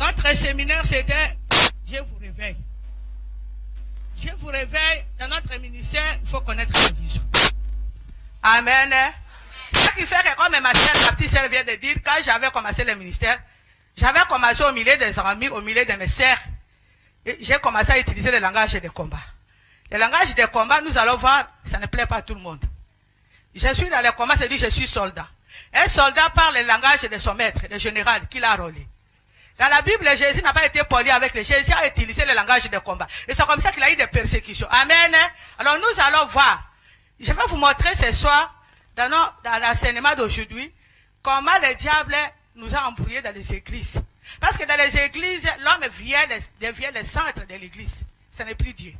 Notre séminaire, c'était Dieu vous réveille. Dieu vous réveille. Dans notre ministère, il faut connaître la vision. Amen. Ce qui fait que, comme ma petite sœur vient de dire, quand j'avais commencé le ministère, j'avais commencé au milieu des amis, au milieu de mes sœurs. J'ai commencé à utiliser le langage de combat. Le langage de combat, nous allons voir, ça ne plaît pas à tout le monde. Je suis dans le combat, c'est dit je suis soldat. Un soldat parle le langage de son maître, le général, qui l'a rôlé. Dans la Bible, Jésus n'a pas été poli avec les Jésus a utilisé le langage de combat. Et c'est comme ça qu'il a eu des persécutions. Amen. Alors nous allons voir. Je vais vous montrer ce soir, dans l'enseignement d'aujourd'hui, comment le diable nous a embrouillés dans les églises. Parce que dans les églises, l'homme devient le centre de l'église. Ce n'est plus Dieu.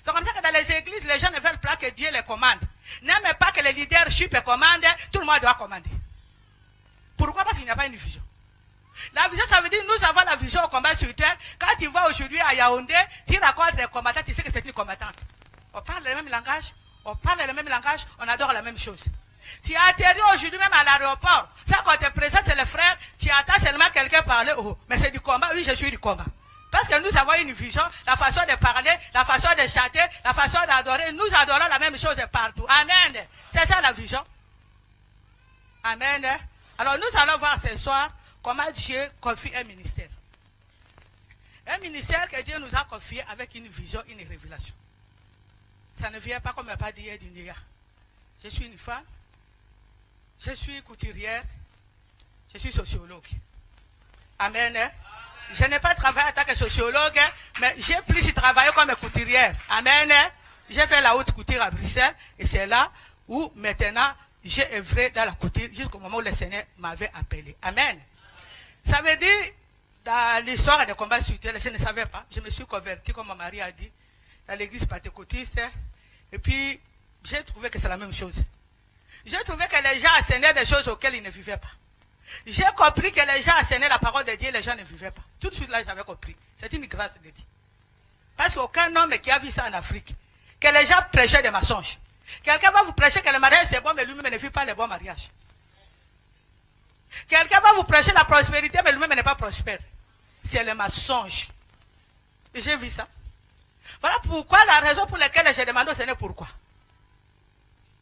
C'est comme ça que dans les églises, les gens ne veulent pas que Dieu les commande. N'aiment pas que le leadership commande, tout le monde doit commander. Pourquoi? Parce qu'il n'y a pas une vision. La vision, ça veut dire, nous avons la vision au combat sur terre. Quand tu vas aujourd'hui à Yaoundé, tu rencontres les combattants, tu sais que c'est une combattante. On parle le même langage, on adore la même chose. Tu atterris aujourd'hui même à l'aéroport. Ça, quand tu te présentes, c'est le frère, tu attends seulement quelqu'un parler. Oh, mais c'est du combat. Oui, je suis du combat. Parce que nous avons une vision, la façon de parler, la façon de chanter, la façon d'adorer. Nous adorons la même chose partout. Amen. C'est ça la vision. Amen. Alors nous allons voir ce soir comment Dieu confie un ministère. Un ministère que Dieu nous a confié avec une vision, une révélation. Ça ne vient pas comme un pas d'hier du Nia. Je suis une femme, je suis couturière, je suis sociologue. Amen. Je n'ai pas travaillé en tant que sociologue, mais j'ai plus travaillé comme couturière. Amen. J'ai fait la haute couture à Bruxelles et c'est là où maintenant j'ai œuvré dans la couture jusqu'au moment où le Seigneur m'avait appelé. Amen. Ça veut dire, dans l'histoire des combats spirituels, je ne savais pas. Je me suis converti, comme mon mari a dit, dans l'église pentecôtiste. Et puis, j'ai trouvé que c'est la même chose. J'ai trouvé que les gens enseignaient des choses auxquelles ils ne vivaient pas. J'ai compris que les gens enseignaient la parole de Dieu et les gens ne vivaient pas. Tout de suite là, j'avais compris. C'est une grâce de Dieu. Parce qu'aucun homme qui a vu ça en Afrique, que les gens prêchaient des mensonges. Quelqu'un va vous prêcher que le mariage c'est bon, mais lui-même ne vit pas le bon mariage. Quelqu'un va vous prêcher la prospérité, mais lui-même n'est pas prospère. C'est le mensonge. Et j'ai vu ça. Voilà pourquoi, la raison pour laquelle j'ai demandé au Seigneur pourquoi.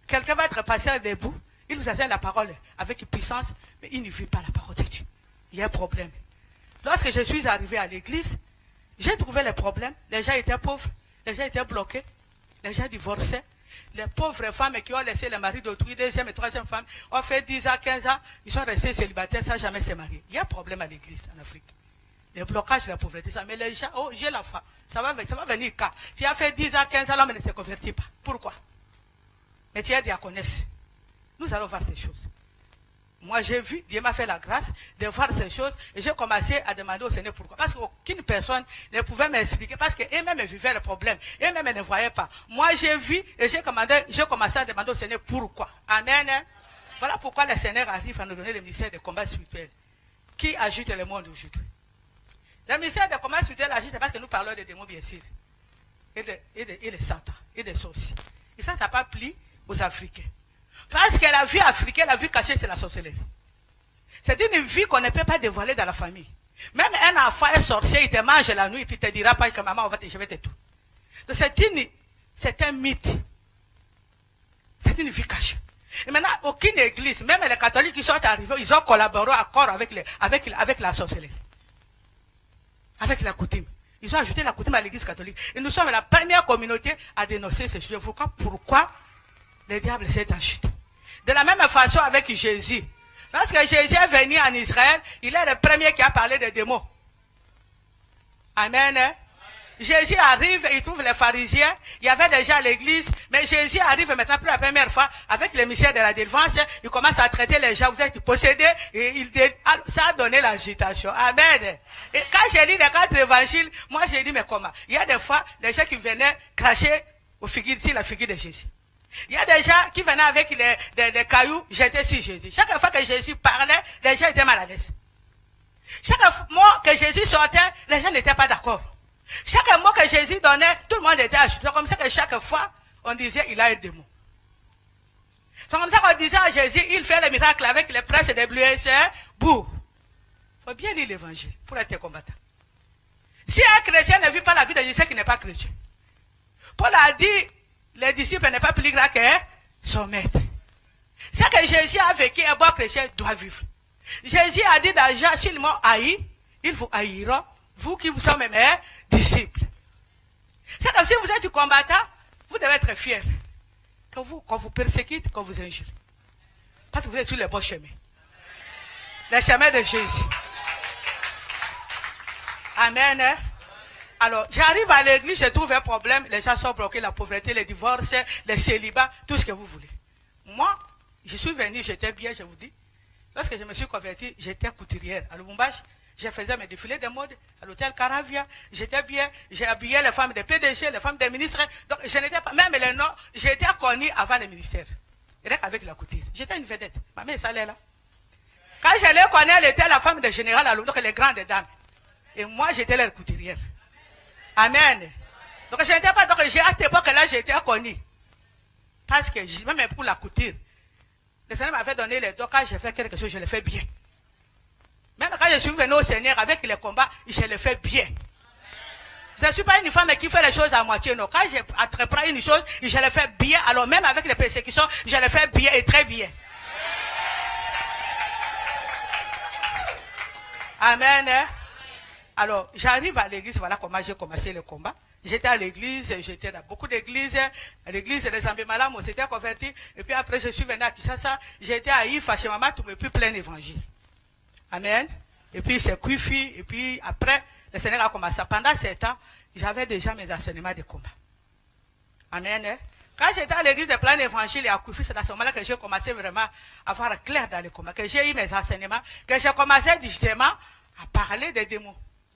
Quelqu'un va être patient debout, il vous enseigne la parole avec puissance, mais il ne vit pas la parole de Dieu. Il y a un problème. Lorsque je suis arrivé à l'église, j'ai trouvé les problèmes. Les gens étaient pauvres, les gens étaient bloqués, les gens divorçaient. Les pauvres femmes qui ont laissé le mari d'autrui, deuxième et troisième femme, ont fait 10 ans, 15 ans, ils sont restés célibataires sans jamais se marier. Il y a un problème à l'église en Afrique. Le blocage de la pauvreté, ça. Mais les gens, oh, j'ai la foi. Ça va venir quand? Tu as fait 10 ans, 15 ans, l'homme ne se convertit pas. Pourquoi? Mais tu es diaconesse. Nous allons voir ces choses. Moi, j'ai vu, Dieu m'a fait la grâce de voir ces choses et j'ai commencé à demander au Seigneur pourquoi. Parce qu'aucune personne ne pouvait m'expliquer parce qu'eux-mêmes vivaient le problème. Eux-mêmes ne voyaient pas. Moi, j'ai vu et j'ai commencé à demander au Seigneur pourquoi. Amen. Voilà pourquoi le Seigneur arrive à nous donner le ministère de combat spirituel qui agite le monde aujourd'hui. Le ministère de combat spirituel agite parce que nous parlons des démons, bien sûr, et de Satan, et des sorciers. Et ça n'a pas plu aux Africains. Parce que la vie africaine, la vie cachée, c'est la sorcellerie. C'est une vie qu'on ne peut pas dévoiler dans la famille. Même un enfant, un sorcier, il te mange la nuit et puis il te dira pas que maman, je vais te tout. Donc c'est un mythe. C'est une vie cachée. Et maintenant, aucune église, même les catholiques qui sont arrivés, ils ont collaboré à corps avec la sorcellerie. Avec la coutume. Ils ont ajouté la coutume à l'église catholique. Et nous sommes la première communauté à dénoncer ces choses. Pourquoi le diable s'est agité? De la même façon avec Jésus. Lorsque Jésus est venu en Israël, il est le premier qui a parlé des démons. Amen. Jésus arrive et il trouve les pharisiens. Il y avait déjà l'église, mais Jésus arrive maintenant pour la première fois avec le mystère de la délivrance. Il commence à traiter les gens. Vous êtes possédés et ça a donné l'agitation. Amen. Et quand j'ai lu les 4 évangiles, moi j'ai dit mais comment? Il y a des fois des gens qui venaient cracher sur la figure de Jésus. Il y a des gens qui venaient avec des cailloux jetés sur Jésus. Chaque fois que Jésus parlait, les gens étaient mal à l'aise. Chaque mot que Jésus sortait, les gens n'étaient pas d'accord. Chaque mot que Jésus donnait, tout le monde était ajouté. C'est comme ça que chaque fois, on disait, il a un démon. C'est comme ça qu'on disait à Jésus, il fait le miracle avec les princes des bleuets, bourg. Il faut bien lire l'évangile pour être combattant. Si un chrétien ne vit pas la vie de Jésus, c'est qu'il n'est pas chrétien. Paul a dit, les disciples n'est pas plus grand que son maître. C'est que Jésus a vécu, un bon chrétien doit vivre. Jésus a dit dans Jean, s'ils m'ont haï, ils vous haïront, vous qui vous sommes mes disciples. C'est que si vous êtes combattant, vous devez être fiers. Qu'on vous persécute, qu'on vous injure. Parce que vous êtes sur le bon chemin. Le chemin de Jésus. Amen. Alors, j'arrive à l'église, je trouve un problème, les gens sont bloqués, la pauvreté, les divorces, les célibats, tout ce que vous voulez. Moi, je suis venu, j'étais bien, je vous dis. Lorsque je me suis converti, j'étais couturière. À Lubumbashi, je faisais mes défilés de mode à l'hôtel Caravia. J'étais bien, j'ai habillé les femmes des PDG, les femmes des ministres. Donc, je n'étais pas, même les noms, j'étais connu avant les ministères. Avec la couture. J'étais une vedette. Ma mère, ça allait là. Quand je les connais, elle était la femme de général à Lubumbashi, les grandes dames. Et moi, j'étais leur couturière. Amen. Donc, je n'étais pas, donc, à cette époque-là, j'étais connu. Parce que, même pour la couture, le Seigneur m'avait donné les dons. Quand j'ai fait quelque chose, je le fais bien. Même quand je suis venu au Seigneur avec les combats, je le fais bien. Je ne suis pas une femme qui fait les choses à moitié, non. Quand je entreprends une chose, je le fais bien. Alors même avec les persécutions, je le fais bien et très bien. Amen. Alors, j'arrive à l'église, voilà comment j'ai commencé le combat. J'étais à l'église, j'étais dans beaucoup d'églises. À l'église des Ambemalam, on s'était converti. Et puis après, je suis venu à Kinshasa. J'étais à Ifa, chez maman, tout me plus plein d'évangile. Amen. Et puis c'est cuifi. Et puis après, le Seigneur a commencé. Pendant 7 ans, j'avais déjà mes enseignements de combat. Amen. Quand j'étais à l'église de plein d'évangile et à Koufi, c'est à ce moment-là que j'ai commencé vraiment à voir clair dans le combat. Que j'ai eu mes enseignements. Que j'ai commencé justement à parler des démons.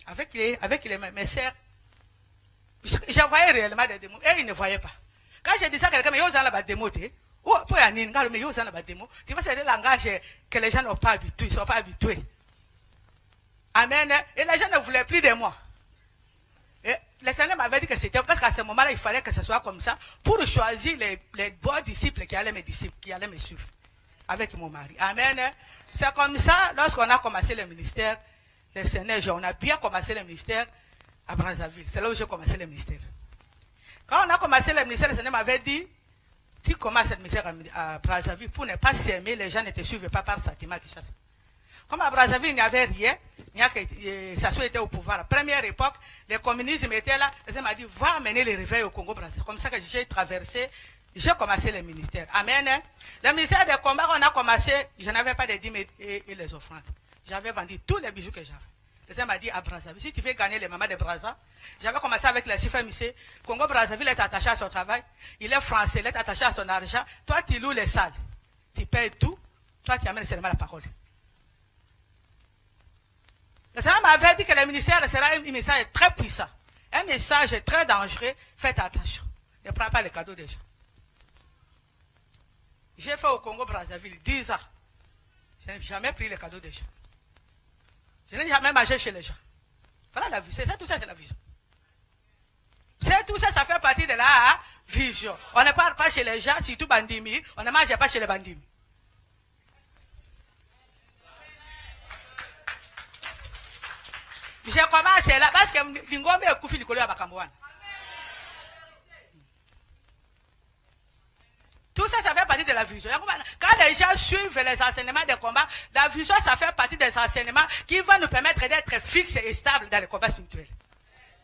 Avec mes sœurs. Je voyais réellement des démons. Et ils ne voyaient pas. Quand je dis ça à quelqu'un, mais ils ont la démon. Tu vois, c'est des langages que les gens n'ont pas habitués. Ils ne sont pas habitués. Amen. Et les gens ne voulaient plus de moi. Et le Seigneur m'avait dit que c'était parce qu'à ce moment-là, il fallait que ce soit comme ça pour choisir les bons disciples qui allaient me suivre avec mon mari. Amen. C'est comme ça, lorsqu'on a commencé le ministère, le Seigneur, on a bien commencé le ministère à Brazzaville. C'est là où j'ai commencé le ministère. Quand on a commencé le ministère, le Seigneur m'avait dit, tu commences le ministère à Brazzaville pour ne pas s'aimer, les gens ne te suivent pas par Satima Kinshasa. Comme à Brazzaville, il n'y avait rien, Sassou était au pouvoir. À la première époque, le communisme était là. Le Seigneur m'a dit, va amener les réveils au Congo-Brazzaville. Comme ça que j'ai traversé, j'ai commencé le ministère. Amen. Le ministère des combats, on a commencé, je n'avais pas de dîmes et les offrandes. J'avais vendu tous les bijoux que j'avais. Le Seigneur m'a dit à Brazzaville, si tu veux gagner les mamans de Brazza, j'avais commencé avec les Sifemissé. Congo-Brazzaville est attaché à son travail. Il est français, il est attaché à son argent. Toi, tu loues les salles. Tu payes tout. Toi, tu amènes seulement la parole. Le Seigneur m'avait dit que le ministère sera un message très puissant. Un message très dangereux. Faites attention. Ne prends pas les cadeaux des gens. J'ai fait au Congo-Brazzaville 10 ans. Je n'ai jamais pris les cadeaux des gens. Je n'ai jamais mangé chez les gens. Voilà la vision. C'est tout ça, c'est la vision. C'est tout ça, ça fait partie de la vision. On ne parle pas chez les gens, surtout bandimi. On ne mange pas chez les bandimi. J'ai commencé là parce que Ngombe est Koufi Nikolo à Bakambouane. Tout ça, ça fait partie de la vision. Quand les gens suivent les enseignements des combats, la vision, ça fait partie des enseignements qui vont nous permettre d'être fixes et stables dans les combats spirituels.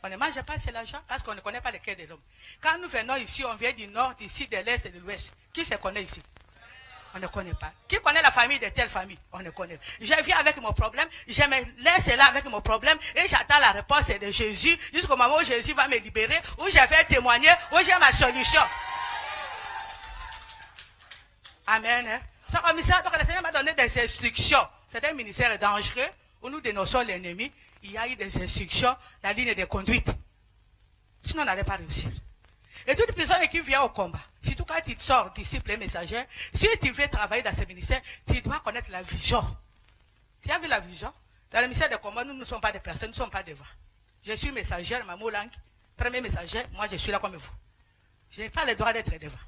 On ne mange pas chez les gens parce qu'on ne connaît pas le cœur de l'homme. Quand nous venons ici, on vient du nord, d'ici, de l'est et de l'ouest. Qui se connaît ici? On ne connaît pas. Qui connaît la famille de telle famille? On ne connaît pas. Je viens avec mon problème, je me laisse là avec mon problème et j'attends la réponse de Jésus jusqu'au moment où Jésus va me libérer, où je vais témoigner, où j'ai ma solution. Amen. C'est comme ça. Donc le Seigneur m'a donné des instructions. C'est un ministère dangereux où nous dénonçons l'ennemi. Il y a eu des instructions, la ligne de conduite. Sinon, on n'allait pas réussir. Et toute personne qui vient au combat, surtout quand tu sors disciple et messager, si tu veux travailler dans ce ministère, tu dois connaître la vision. Tu as vu la vision? Dans le ministère de combat, nous ne sommes pas des personnes, nous ne sommes pas devant. Je suis messagère, Maman Lang, premier messager, moi je suis là comme vous. Je n'ai pas le droit d'être devant.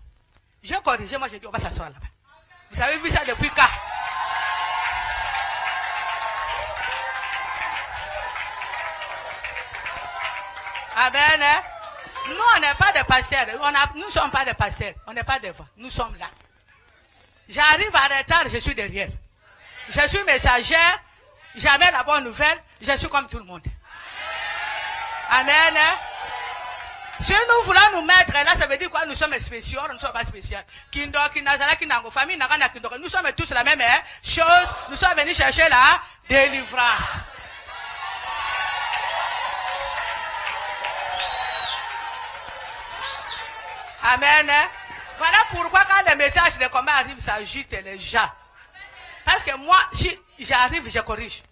Je corrige, moi je dis on va s'asseoir là-bas. Vous avez vu ça depuis quand? Amen. Nous, on n'est pas des pasteurs. Nous ne sommes pas des pasteurs. On n'est pas devant. Nous sommes là. J'arrive en retard, je suis derrière. Je suis messagère. J'amène la bonne nouvelle. Je suis comme tout le monde. Amen. Si nous voulons nous mettre là, ça veut dire quoi? Nous sommes spéciaux, nous ne sommes pas spéciaux. Nous sommes tous la même chose. Nous sommes venus chercher la délivrance. Amen. Voilà pourquoi quand le message de combat arrive, ça agite les gens. Parce que moi, si j'arrive, je corrige.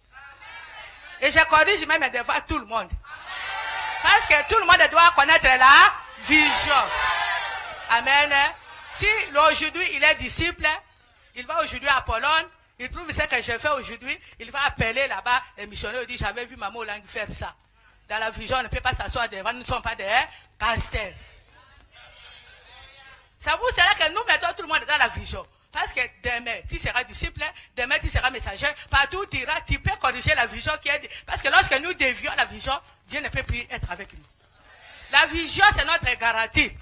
Et je corrige même devant tout le monde. Parce que tout le monde doit connaître la vision. Amen. Si aujourd'hui il est disciple, il va aujourd'hui à Pologne, il trouve ce que je fais aujourd'hui, il va appeler là-bas les missionnaires, il dit j'avais vu Maman Olang faire ça. Dans la vision, on ne peut pas s'asseoir devant, nous ne sommes pas des pasteurs. Ça vous sera que nous mettons tout le monde dans la vision. Parce que demain, tu seras disciple, demain, tu seras messager, partout où tu iras, tu peux corriger la vision qui est... Parce que lorsque nous dévions la vision, Dieu ne peut plus être avec nous. La vision, c'est notre garantie.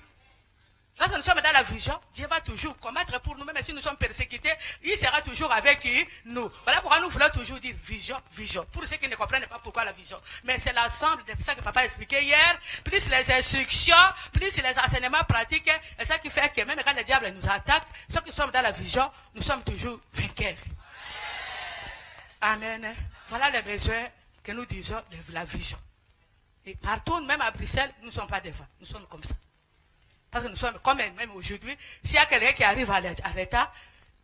Lorsque nous sommes dans la vision, Dieu va toujours combattre pour nous, même si nous sommes persécutés, il sera toujours avec nous. Voilà pourquoi nous voulons toujours dire vision, vision. Pour ceux qui ne comprennent pas pourquoi la vision. Mais c'est l'ensemble de ça que papa a expliqué hier, plus les instructions, plus les enseignements pratiques, et ça qui fait que même quand le diable nous attaque, ceux qui sommes dans la vision, nous sommes toujours vainqueurs. Amen. Voilà les besoins que nous disons de la vision. Et partout, même à Bruxelles, nous ne sommes pas devant. Nous sommes comme ça. Parce que nous sommes, comme même aujourd'hui, s'il y a quelqu'un qui arrive à l'état,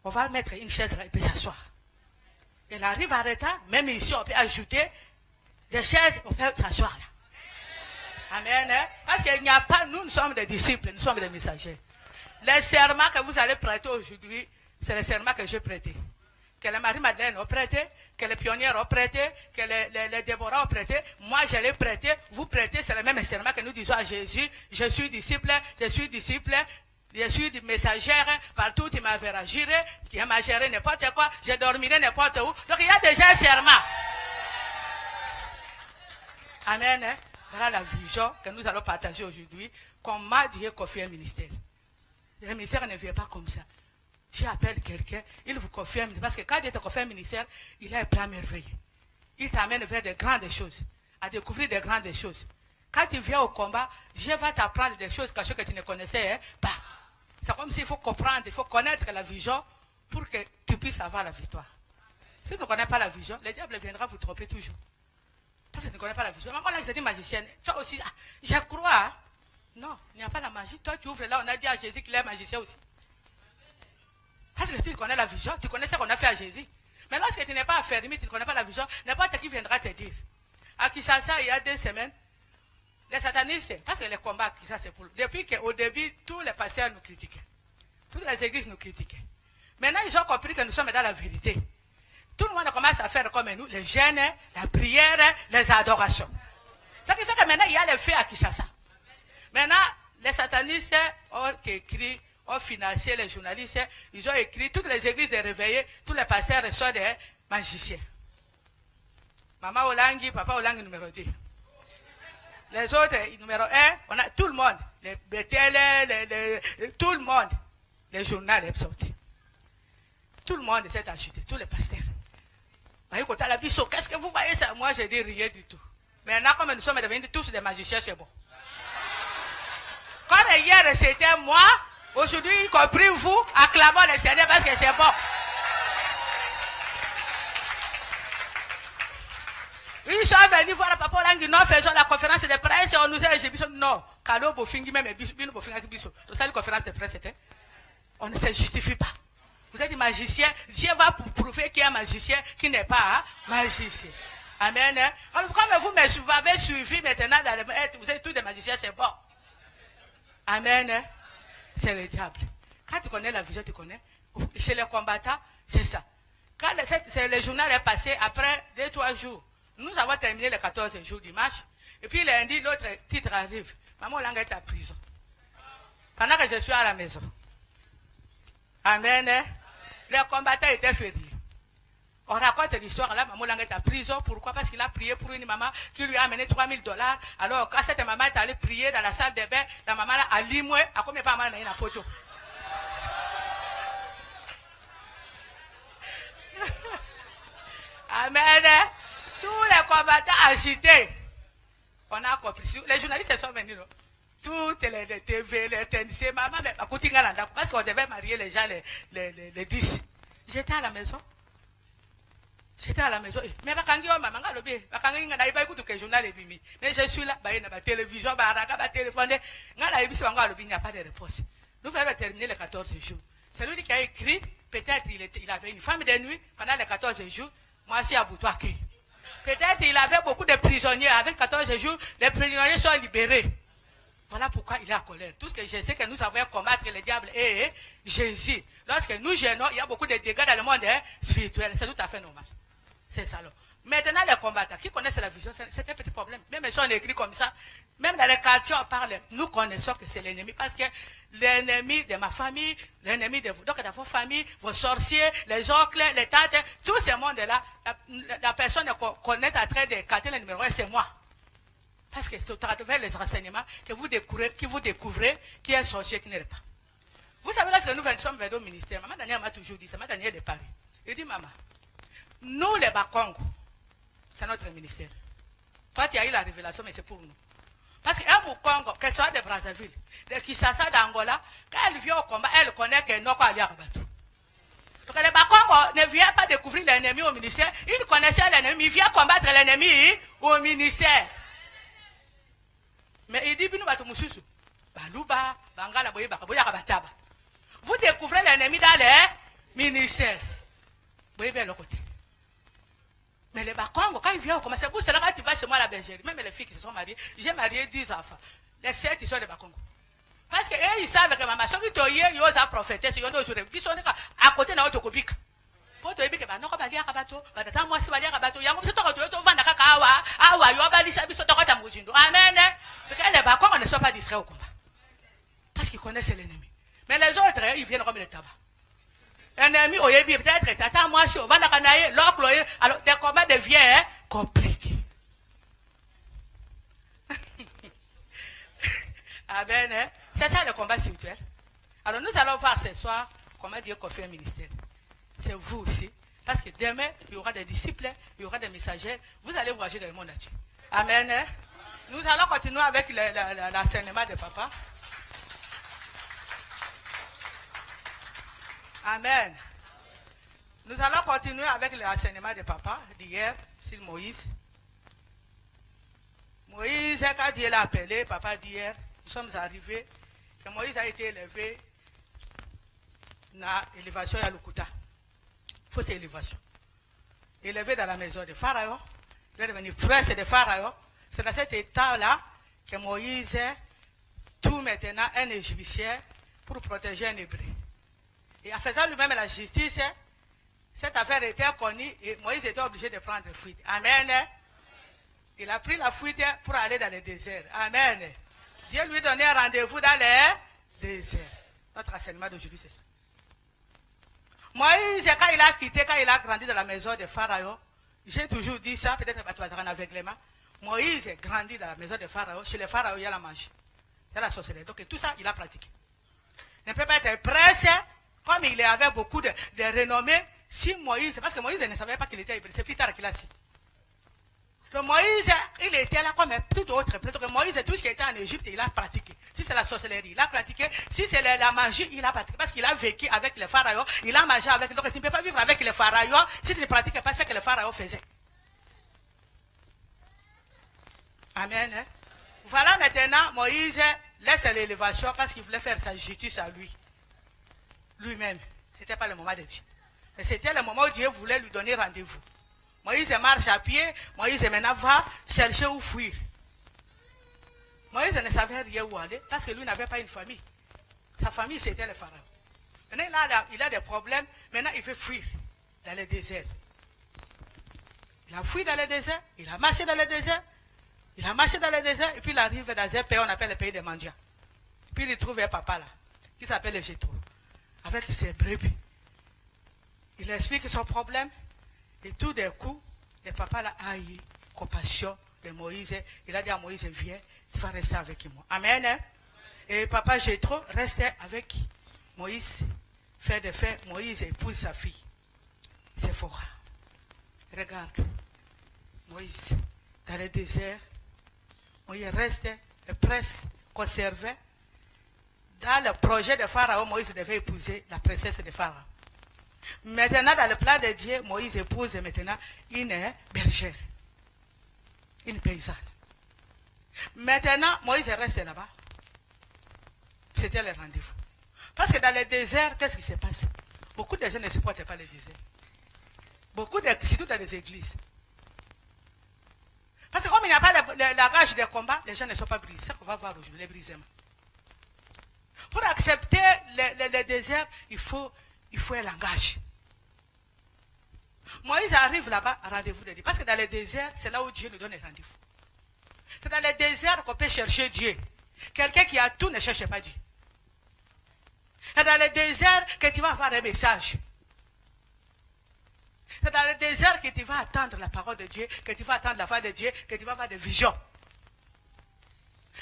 on va mettre une chaise là et peut s'asseoir. Elle arrive à l'état, même ici, on peut ajouter des chaises, on peut s'asseoir là. Amen. Parce qu'il n'y a pas, nous sommes des disciples, nous sommes des messagers. Les serments que vous allez prêter aujourd'hui, c'est les serments que j'ai prêtés. Que les Marie-Madeleine ont prêté, que les pionnières ont prêté, que les Déborah ont prêté. Moi, je l'ai prêté. Vous prêtez, c'est le même serment que nous disons à Jésus. Je suis disciple, je suis disciple, je suis messagère. Partout, tu m'as verras gérer, tu m'as géré n'importe quoi, je dormirai n'importe où. Donc, il y a déjà un serment. Amen. Voilà la vision que nous allons partager aujourd'hui. Comment Dieu confie un ministère. Le ministère ne vient pas comme ça. Dieu appelle quelqu'un, il vous confirme, parce que quand Dieu te confie un ministère, il a un plan merveilleux. Il t'amène vers de grandes choses, à découvrir de grandes choses. Quand tu viens au combat, Dieu va t'apprendre des choses que tu ne connaissais pas. C'est comme s'il faut comprendre, il faut connaître la vision pour que tu puisses avoir la victoire. Si tu ne connais pas la vision, le diable viendra vous tromper toujours. Parce que tu ne connais pas la vision. Quand on a dit magicienne, toi aussi, je crois. Non, il n'y a pas la magie. Toi, tu ouvres là, on a dit à Jésus qu'il est magicien aussi. Parce que tu connais la vision, tu connais ce qu'on a fait à Jésus. Mais lorsque tu n'es pas affermi, tu ne connais pas la vision, n'importe qui viendra te dire. À Kinshasa, il y a 2 semaines, les satanistes, parce que les combats à Kinshasa, c'est pour... Depuis qu'au début, tous les pasteurs nous critiquaient. Toutes les églises nous critiquaient. Maintenant, ils ont compris que nous sommes dans la vérité. Tout le monde commence à faire comme nous, les jeûnes, la prière, les adorations. Ce qui fait que maintenant, il y a les faits à Kinshasa. Maintenant, les satanistes ont écrit, ont financé les journalistes, ils ont écrit, toutes les églises de réveillés, tous les pasteurs sont des magiciens. Maman Olangi, papa Olangi numéro 2. Les autres, numéro 1, on a tout le monde, les Bethel, tout le monde, les journaux sont sortis. Tout le monde s'est acheté, tous les pasteurs. Qu'est-ce que vous voyez ça? Moi, je dis rien du tout. Maintenant, comme nous sommes devenus tous des magiciens, c'est bon. Comme hier, c'était moi, aujourd'hui, y compris vous, acclamons le Seigneur parce que c'est bon. Ils sont venus voir Papa Olangi, nous faisons la conférence de presse et on nous a dit, non, Kalo Bofingi, même Bino Bofingi Biso. C'est ça la conférence de presse, c'était. On ne se justifie pas. Vous êtes magicien, Dieu va prouver qu'il y a un magicien qui n'est pas magicien. Amen. Alors, comme vous m'avez suivi maintenant, vous êtes tous des magiciens, c'est bon. Amen. C'est le diable. Quand tu connais la vision, tu connais. Chez les combattants, c'est ça. Quand le journal est passé, après 2-3 jours, nous avons terminé les 14 jours du match. Et puis lundi, l'autre titre arrive. Maman Olang est à prison. Pendant que je suis à la maison. Amen. Les combattants étaient fériés. On raconte l'histoire là, maman Lang est en prison. Pourquoi? Parce qu'il a prié pour une maman qui lui a amené $3000. Alors, quand cette maman est allée prier dans la salle de bain, la maman là a limoué, à combien pas mal dans une photo? Amen. Tous les combattants agités. On a compris. Les journalistes sont venus. Non? Toutes les TV, les techniciens, maman, parce qu'on devait marier les gens les 10. J'étais à la maison. J'étais à la maison. Mais je suis là, la télévision, la téléphone. Il n'y a pas de réponse. Nous allons terminer les 14 jours. Celui qui a écrit, peut-être il avait une femme de nuit pendant les 14 jours. Moi, je suis à Boutouaki. Peut-être il avait beaucoup de prisonniers. Avec 14 jours, les prisonniers sont libérés. Voilà pourquoi il est en colère. Tout ce que je sais que nous avons combattre le diable et Jésus. Lorsque nous gênons, il y a beaucoup de dégâts dans le monde spirituel. C'est tout à fait normal. C'est ça. Maintenant, les combattants qui connaissent la vision, c'est un petit problème. Même si on écrit comme ça, même dans les quartiers, on parle, nous connaissons que c'est l'ennemi. Parce que l'ennemi de ma famille, l'ennemi de vous, donc de vos familles, vos sorciers, les oncles, les tantes, tout ce monde-là, la personne qu'on est en train de capter le numéro 1, c'est moi. Parce que c'est au travers les renseignements que vous découvrez qui est un sorcier qui n'est pas. Vous savez, lorsque nous sommes venus au ministère, maman Daniel m'a toujours dit, c'est maman Daniel de Paris. Il dit, maman, nous les Bakongo, c'est notre ministère. Toi, tu as eu la révélation, mais c'est pour nous. Parce qu'un Congo, qu'elle soit de Brazzaville, de Kinshasa, d'Angola, quand elle vient au combat, elle connaît qu'elle n'a pas à aller Rabatou. Donc les Bakongo ne vient pas découvrir l'ennemi au ministère, il connaissait l'ennemi, il vient combattre l'ennemi au ministère. Mais il dit, vous découvrez l'ennemi dans les ministères. Vous voyez bien le côté. Mais les Bakongo, quand ils viennent au combat, c'est pour cela que tu vas chez moi à la bergerie. Même les filles qui se sont mariées, j'ai marié 10 enfants. Les 7, ils sont des Bakongo. Parce qu'ils savent que maman, ceux qui t'ont eu, ils ont prophété, ils ont aujourd'hui. Puis ils sont à côté de notre copie. Pour te dire que non, on va dire à Rabato, moi si on va dire à Rabato, il y a un peu de temps, on va dire à il y a un peu de temps, amen. Parce que les Bakongo ne sont pas distraits au combat. Parce qu'ils connaissent l'ennemi. Mais les autres, ils viennent comme le tabac. L'ennemi, au début, peut-être, tata, moi, si on va dans le l'autre, alors, les combats deviennent compliqués. Amen, hein? C'est ça le combat spirituel. Alors, nous allons voir ce soir comment Dieu confie un ministère. C'est vous aussi. Parce que demain, il y aura des disciples, il y aura des messagers. Vous allez voyager dans le monde entier. Amen, hein? Nous allons continuer avec l'enseignement de papa. Amen. Nous allons continuer avec l'enseignement de papa d'hier sur Moïse. Moïse, quand Dieu l'a appelé, papa d'hier, nous sommes arrivés, que Moïse a été élevé dans l'élévation à Lukuta. Fausse élévation. Élevé dans la maison de Pharaon, il est devenu prince de Pharaon. C'est dans cet état-là que Moïse tout maintenant un Égyptien pour protéger un Hébreu. Et en faisant lui-même la justice, cette affaire était connue et Moïse était obligé de prendre fuite. Amen. Il a pris la fuite pour aller dans le désert. Amen. Dieu lui donnait un rendez-vous dans le désert. Notre enseignement d'aujourd'hui, c'est ça. Moïse, quand il a quitté, quand il a grandi dans la maison de Pharaon, j'ai toujours dit ça, peut-être que tu vas en aveuglement. Moïse grandit dans la maison de Pharaon. Chez les Pharaons, il y a la magie. Il y a la sorcellerie. Donc tout ça, il a pratiqué. Il ne peut pas être pressé, comme il avait beaucoup de renommée. Si Moïse, parce que Moïse ne savait pas qu'il était hébreu, c'est plus tard qu'il a su. Donc Moïse, il était là comme tout autre. Donc Moïse, tout ce qui était en Égypte, il a pratiqué. Si c'est la sorcellerie, il a pratiqué. Si c'est la magie, il a pratiqué. Parce qu'il a vécu avec les pharaons, il a mangé avec. Donc tu ne peux pas vivre avec les pharaons si tu ne pratiques pas ce que les pharaons faisaient. Amen. Hein? Voilà maintenant, Moïse laisse l'élévation parce qu'il voulait faire sa justice à lui. Lui-même. Ce n'était pas le moment de Dieu. Mais c'était le moment où Dieu voulait lui donner rendez-vous. Moïse marche à pied. Moïse maintenant va chercher où fuir. Moïse ne savait rien où aller parce que lui n'avait pas une famille. Sa famille, c'était les pharaons. Maintenant, il a des problèmes. Maintenant, il veut fuir dans le désert. Il a fui dans le désert. Il a marché dans le désert. Il a marché dans le désert et puis il arrive dans un pays, on appelle le pays des mendiants. Puis il trouve un papa là, qui s'appelle Jétro, avec ses brebis. Il explique son problème. Et tout d'un coup, le papa là a eu compassion de Moïse. Il a dit à Moïse, viens, tu vas rester avec moi. Amen. Et papa Jéthro restait avec Moïse. Fait de fait, Moïse épouse sa fille. C'est fort. Regarde. Moïse, dans le désert, Moïse restait, le prince conservait. Dans le projet de Pharaon, Moïse devait épouser la princesse de Pharaon. Maintenant, dans le plan de Dieu, Moïse épouse maintenant une bergère, une paysanne. Maintenant, Moïse reste là-bas. C'était le rendez-vous. Parce que dans le désert, qu'est-ce qui se passe? Beaucoup de gens ne supportent pas le désert. Surtout dans les églises. Parce que comme il n'y a pas la rage de combat, les gens ne sont pas brisés. C'est ça qu'on va voir aujourd'hui, les brisements. Pour accepter le désert, il faut un langage. Moïse arrive là-bas, rendez-vous de Dieu. Parce que dans le désert, c'est là où Dieu nous donne un rendez-vous. C'est dans le désert qu'on peut chercher Dieu. Quelqu'un qui a tout ne cherche pas Dieu. C'est dans le désert que tu vas avoir un message. C'est dans le désert que tu vas attendre la parole de Dieu, que tu vas attendre la voix de Dieu, que tu vas avoir des visions.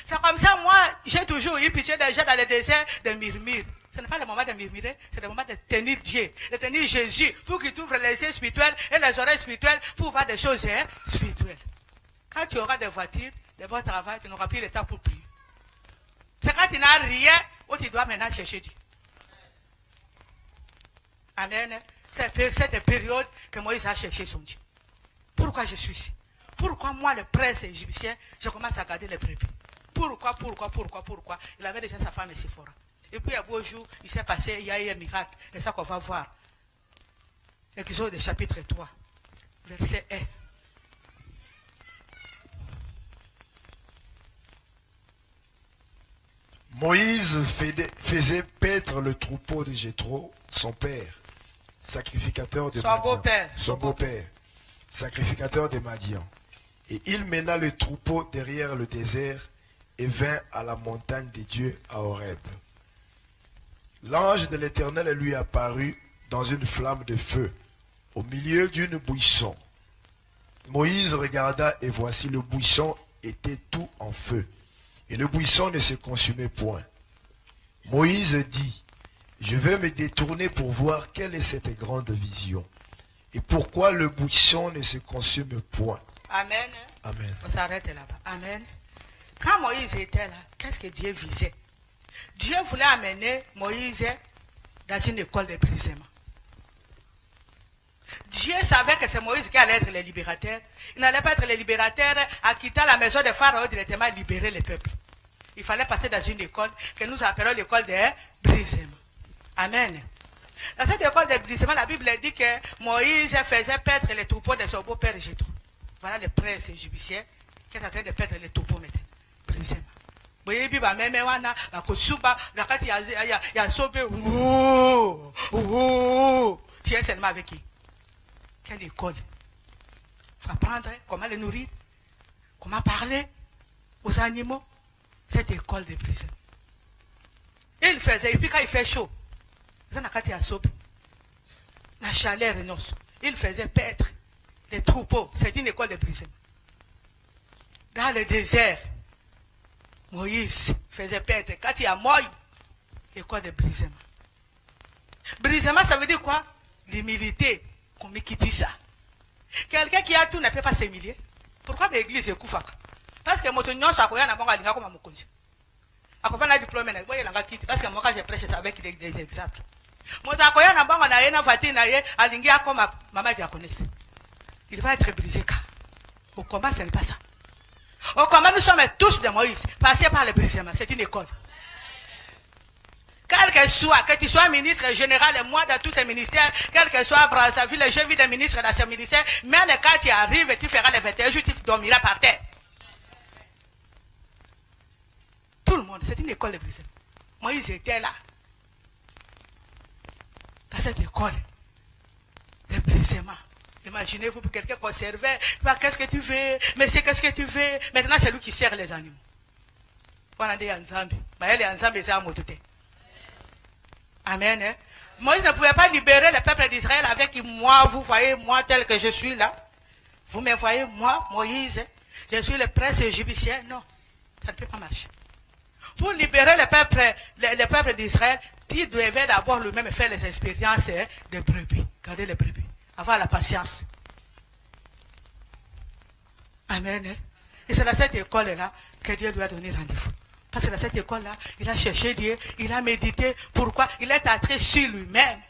C'est comme ça, moi, j'ai toujours eu pitié des gens dans le désert de murmurer. Ce n'est pas le moment de murmurer, c'est le moment de tenir Dieu, de tenir Jésus, pour qu'il t'ouvre les yeux spirituels et les oreilles spirituelles pour voir des choses spirituelles. Quand tu auras des voitures, des bons travail, tu n'auras plus le temps pour prier. C'est quand tu n'as rien où tu dois maintenant chercher Dieu. Amen. C'est cette période que Moïse a cherché son Dieu. Pourquoi je suis ici? Pourquoi moi, le prince égyptien, je commence à garder les brebis? Pourquoi? Il avait déjà sa femme et Séphora. Et puis, un beau jour, il s'est passé, il y a eu un miracle. C'est ça qu'on va voir. Exode chapitre 3, verset 1. Moïse faisait paître le troupeau de Jéthro, son père, sacrificateur de Madian. Son beau-père, sacrificateur de Madian. Et il mena le troupeau derrière le désert et vint à la montagne de Dieu à Horeb. L'ange de l'Éternel lui apparut dans une flamme de feu, au milieu d'une buisson. Moïse regarda et voici le buisson était tout en feu, et le buisson ne se consumait point. Moïse dit, je vais me détourner pour voir quelle est cette grande vision, et pourquoi le buisson ne se consume point. Amen. Amen. On s'arrête là-bas. Amen. Quand Moïse était là, qu'est-ce que Dieu visait? Dieu voulait amener Moïse dans une école de brisement. Dieu savait que c'est Moïse qui allait être le libérateur. Il n'allait pas être le libérateur en quittant la maison de Pharaon directement libérer le peuple. Il fallait passer dans une école que nous appelons l'école de brisement. Amen. Dans cette école de brisement, la Bible dit que Moïse faisait paître les troupeaux de son beau-père Jéthro. Voilà le prince égyptien qui est en train de paître les troupeaux maintenant. Brisement. Boyebi ba meme wana bakosuba nakati ya sobe tu es seulement avec qui? Quelle école? Il faut apprendre comment les nourrir, comment parler aux animaux. Cette école de prison. Il faisait, et puis quand il fait chaud, nakati ya sobe la chaleur il faisait paître les troupeaux. C'est une école de prison. Dans le désert, Moïse faisait paître. Quand il y a mort, l'école de brisement. Brisement, ça veut dire quoi? L'humilité. Qu'on me quitte ça. Quelqu'un qui a tout ne peut pas s'humilier. Pourquoi l'église est coufaka? Parce que mon union soit koya na bonga linga comme mokonzi. Akofa na diplôme na boye langa quitte parce que moi quand je prêche ça avec des exemples. Mon akoya na bonga na yena fati na ye alingi comme maman diaconesse. Il va être brisé car au combat ce n'est pas ça. Au combat nous sommes tous de Moïse, passés par le brisement, c'est une école. Quel que soit, que tu sois ministre général et moi dans tous ces ministères, quel que soit Brazzaville, je vis des ministres dans ces ministères, même quand tu arrives et tu feras les 21 jours, tu dormiras par terre. Tout le monde, c'est une école de brisement. Moïse était là, dans cette école de brisement. Imaginez-vous pour quelqu'un qu'on servait, qu'est-ce que tu veux, monsieur, qu'est-ce que tu veux. Maintenant, c'est lui qui sert les animaux. On a dit Anzambi. Mais elle est Anzambi, c'est un mototé. Amen. Moïse ne pouvait pas libérer le peuple d'Israël avec moi. Vous voyez, moi tel que je suis là. Vous me voyez, moi, Moïse. Je suis le prince égyptien. Non, ça ne peut pas marcher. Pour libérer le peuple d'Israël, il devait d'abord lui-même faire les expériences de brebis. Garder les brebis. Avoir la patience. Amen. Et c'est dans cette école-là que Dieu lui a donné rendez-vous. Parce que dans cette école-là, il a cherché Dieu, il a médité. Pourquoi? Il est entré sur lui-même.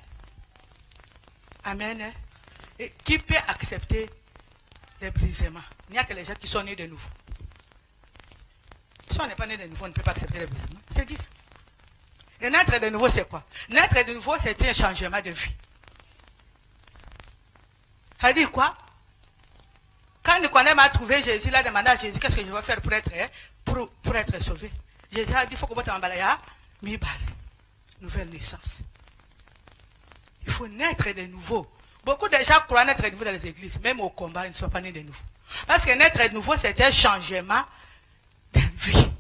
Amen. Et qui peut accepter les brisements? Il n'y a que les gens qui sont nés de nouveau. Si on n'est pas né de nouveau, on ne peut pas accepter les brisements. C'est dit. Et naître de nouveau, c'est quoi? Naître de nouveau, c'est un changement de vie. Ça dit quoi? Quand Nicodème a trouvé Jésus, il a demandé à Jésus, qu'est-ce que je dois faire pour être sauvé? Jésus a dit, il faut que vous t'emballiez nouvelle naissance. Il faut naître de nouveau. Beaucoup de gens croient naître de nouveau dans les églises, même au combat, ils ne sont pas nés de nouveau. Parce que naître de nouveau, c'est un changement de vie.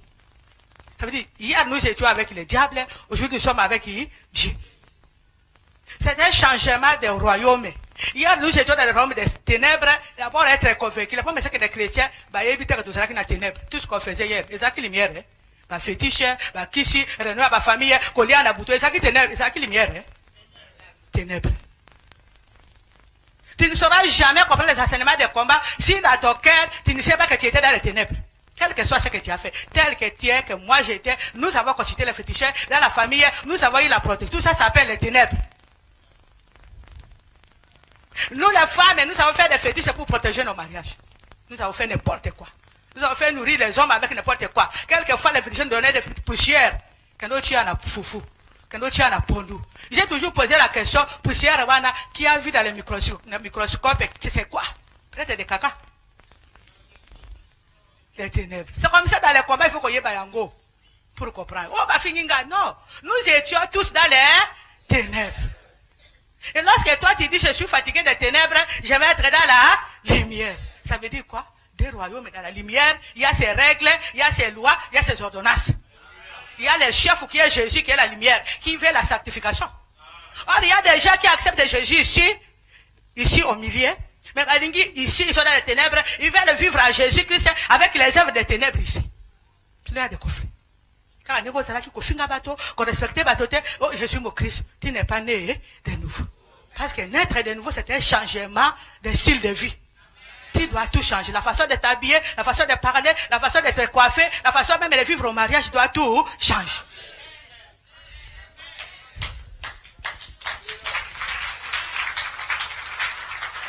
Ça veut dire, hier nous étions avec le diable, aujourd'hui nous sommes avec Dieu. C'est un changement de royaume. Hier nous étions dans le royaume des ténèbres, d'abord être convaincu. La première c'est que les chrétiens, éviter que tout ça qui est dans les ténèbres. Tout ce qu'on faisait hier, et ça qui est lumière, fétiche, kishi, renoir, famille, collier à bouton, et ça qui est ténèbres, et ça qui est lumière, ténèbres. Tu ne sauras jamais comprendre les enseignements de combat si dans ton cœur, tu ne sais pas que tu étais dans les ténèbres. Quel que soit ce que tu as fait, tel que tu es, que moi j'étais, nous avons consulté les féticheurs, dans la famille, nous avons eu la protection. Tout ça s'appelle les ténèbres. Nous les femmes, nous avons fait des fétiches pour protéger nos mariages. Nous avons fait n'importe quoi. Nous avons fait nourrir les hommes avec n'importe quoi. Quelquefois les féticheurs donnaient des poussières. Quand nous tu en as foufou. Quand nous tu en as pondu. J'ai toujours posé la question, poussière, qui a vu dans le microscope, c'est quoi? Peut-être des caca. Les ténèbres. C'est comme ça dans les combats, il faut qu'on y ait bayango. Pour comprendre. Oh, Bafininga, non. Nous étions tous dans les ténèbres. Et lorsque toi tu dis je suis fatigué des ténèbres, je vais être dans la lumière. Ça veut dire quoi? Des royaumes dans la lumière, il y a ses règles, il y a ses lois, il y a ses ordonnances. Il y a le chef qui est Jésus, qui est la lumière, qui veut la sanctification. Or, il y a des gens qui acceptent Jésus ici au milieu. Mais ici, ils sont dans les ténèbres, ils veulent vivre à Jésus-Christ avec les œuvres des ténèbres ici. Il y a des conflits. Quand on respecte oh, je suis mon Christ, tu n'es pas né de nouveau. Parce que naître de nouveau, c'est un changement de style de vie. Tu dois tout changer. La façon de t'habiller, la façon de parler, la façon de te coiffer, la façon même de vivre au mariage, tu dois tout changer.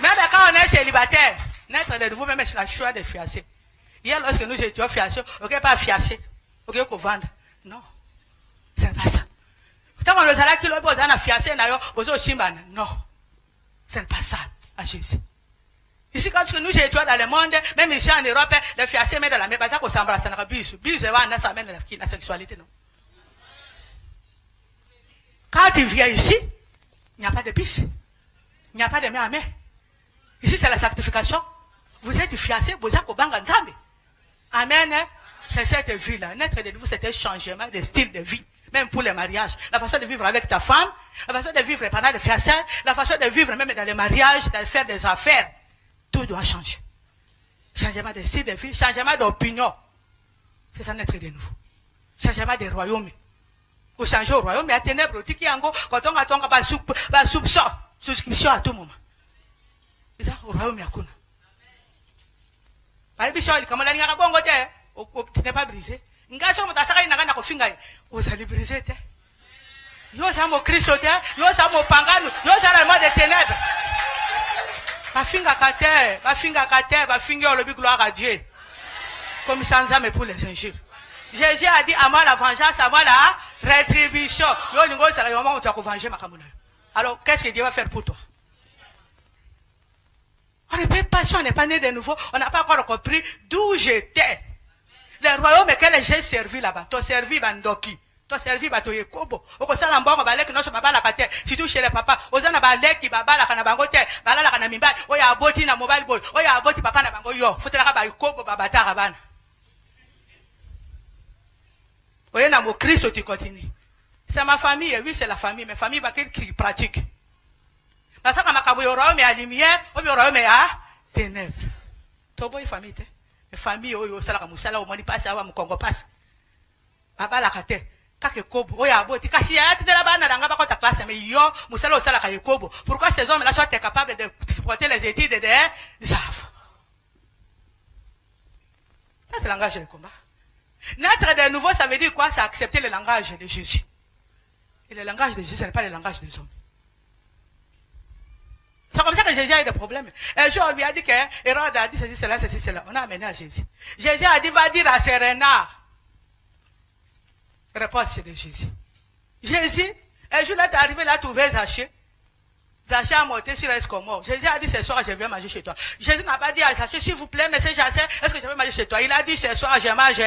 Même quand on est célibataire, naître de nouveau, même c'est la choix de fiancé. Hier, lorsque nous étions fiancés, ok, pas fiancé, ok, qu'on vende. Non, ce n'est pas ça. Tant qu'on nous a là, on a fiancé, non, ce n'est pas ça à Jésus. Ici, quand nous étions dans le monde, même ici en Europe, les fiancés mettent dans la main, parce qu'on s'embrasse, ça n'a pas bus, ça amène la sexualité, non. Quand tu viens ici, il n'y a pas de bis, il n'y a pas de main à main. Ici, c'est la sanctification. Vous êtes fiancés, vous êtes au banga nzambe. Amen. C'est cette vie-là. Naître de nouveau, c'est un changement de style de vie. Même pour les mariages. La façon de vivre avec ta femme, la façon de vivre pendant les fiançailles, la façon de vivre même dans les mariages, de faire des affaires. Tout doit changer. Changement de style de vie, changement d'opinion. C'est ça naître de nouveau. Changement de royaume. Vous changez au royaume, mais à ténèbres, quand on a soupçon, souscription à tout moment. C'est ça, au royaume yakuna. Tu n'es pas brisé. Vous allez briser. Yo ça mon Christ, yo ça mon pangano, yo ça le monde des ténèbres. Bafinga kate, bafinga le gloire à Dieu. Comme sans âme pour les injures. Jésus a dit à moi la vengeance, à moi la rétribution. Yo ningo ça le moment où tu as venger ma kamuna. Alors qu'est-ce que Dieu va faire pour toi? On ne peut pas, si on n'est pas né de nouveau, on n'a pas encore compris d'où j'étais. Le royaume que j'ai servi là-bas, tu as servi Bandoki, tu as servi Batoye Kobo, au conseil en bon, balek, non, baba la kate, si tu chez les papas, osana balek, qui baba la kanabangote, bala la kanamimba, oya aboti na mobile boy, oya aboti papa na bango yo, faut te la rabaye Kobo, babata rabana. Oya na mo Christ, tu continues. C'est ma famille, oui, c'est la famille, mais famille, qui pratique. Parce que quand il y aura la lumière, il y aura la ténèbres. Tobo est famille, les familles, il y a la moussala, il y a passe, il y a Congo passe. Baba la kate, kake kobo, oya aboti, kasi ya tete la bana danga bako ta classe, mais yo, moussala osala kaye kobo. Pourquoi ces hommes-là sont capables de supporter les études des enfants? Ça, c'est le langage de combat. Naître de nouveau, ça veut dire quoi? C'est accepter le langage de Jésus. Et le langage de Jésus, ce n'est pas le langage des hommes. C'est comme ça que Jésus a eu des problèmes. Un jour, on lui a dit que Hérode a dit ceci, cela. On a amené à Jésus. Jésus a dit, va dire à ces renards. Réponse de Jésus. Jésus, un jour, là, tu es arrivé, là, tu trouvé Zachée. Zachée a monté sur l'escommode. Jésus a dit, ce soir, je viens manger chez toi. Jésus n'a pas dit à Zachée, s'il vous plaît, monsieur Zachée, est-ce que je vais manger chez toi? Il a dit, ce soir, je mange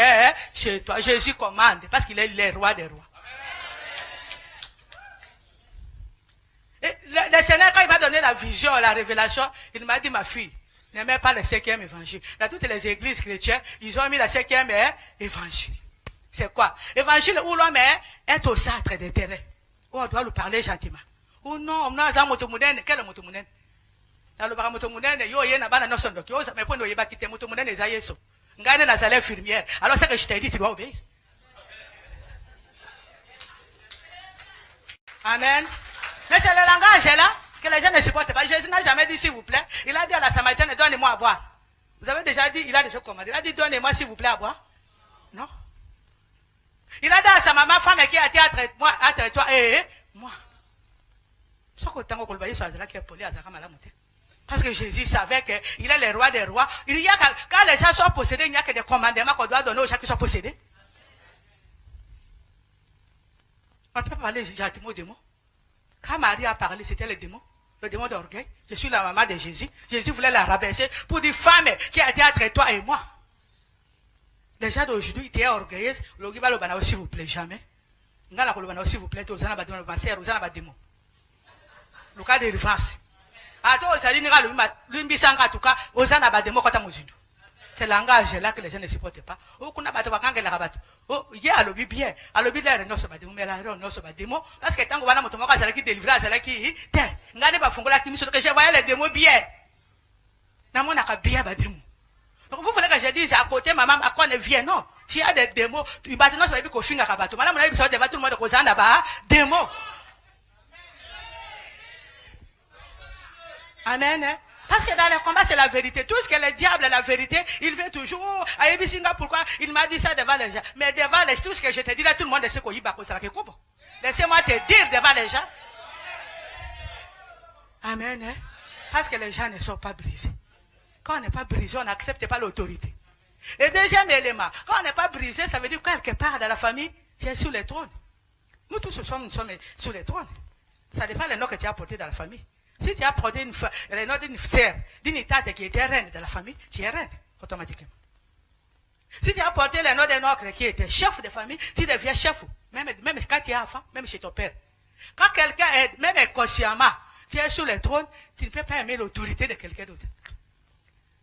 chez toi. Jésus commande, parce qu'il est le roi des rois. Et le Seigneur, quand il m'a donné la vision, la révélation, il m'a dit, ma fille, ne mets pas le 5e évangile. Dans toutes les églises chrétiennes, ils ont mis le 5e évangile. C'est quoi? Évangile où l'homme est au centre des terrains. Où on doit lui parler gentiment. Ou non, on a un motomoudène. Quel motomoudène? Dans le bar motomoudène, yo yé n'a pas de notion de yo, mais pour nous y quitter motomoudène les aïesso. Ngane na salaire infirmière. Alors c'est que je t'ai dit, tu dois obéir. Amen. Mais c'est le langage là que les gens ne supportent pas. Jésus n'a jamais dit s'il vous plaît. Il a dit à la Samaritaine, donnez-moi à boire. Vous avez déjà dit, il a déjà commandé. Il a dit, donnez-moi s'il vous plaît à boire. Non. Il a dit à sa maman, femme qui a été entre toi et moi. Parce que Jésus savait qu'il est le roi des rois. Il y a, quand les gens sont possédés, il n'y a que des commandements qu'on doit donner aux gens qui sont possédés. On ne peut pas parler gentiment aux démons. Quand Marie a parlé, c'était le démon d'orgueil. Je suis la maman de Jésus. Jésus voulait la rabaisser pour dire, femme qui a été entre toi et moi. Les gens d'aujourd'hui, ils étaient orgueilleux. Le va le s'il vous plaît, jamais. Ngala ko s'il vous plaît, aux gens bademo, ma sœur, aux gens bademo. Le cas de revanche. Attends, aux gens l'umbisanga tout cas, aux gens bademo kota mozindu. C'est le langage là que les gens ne supportent pas. Oh, kuna bato bakanga la rabato. Oh, il a lobi bien. A lobi là non so bademo, mais là non so bademo parce que tant que wana moto moko azala ki délivrer azala ki te. Ngane ba fungola ki miso que je voyais les démons bien. Na mona ka bien bademo. Donc vous voulez que je dise à côté maman à quoi ne vient non. S'il y a des démos, tu vas non ça va ko finga ka bato. Madame na biso de bato tout le monde ko zanda ba démos. Amen. Parce que dans le combat, c'est la vérité. Tout ce que le diable est la vérité, il veut toujours. Oh, pourquoi il m'a dit ça devant les gens? Mais devant les gens, tout ce que je te dis là, tout le monde sait qu'on y va. Laissez-moi te dire devant les gens. Amen. Hein? Parce que les gens ne sont pas brisés. Quand on n'est pas brisé, on n'accepte pas l'autorité. Et deuxième élément, quand on n'est pas brisé, ça veut dire quelque part dans la famille, tu es sur le trône. Nous tous nous sommes sur le trône. Ça dépend des noms que tu as portés dans la famille. Si tu as porté le nom d'une sœur, d'une tante qui était reine de la famille, tu es reine, automatiquement. Si tu as porté le nom d'un oncle qui était chef de famille, tu deviens chef. Même quand tu es enfant, même chez ton père. Quand quelqu'un est, même inconsciemment, tu es sur le trône, tu ne peux pas aimer l'autorité de quelqu'un d'autre.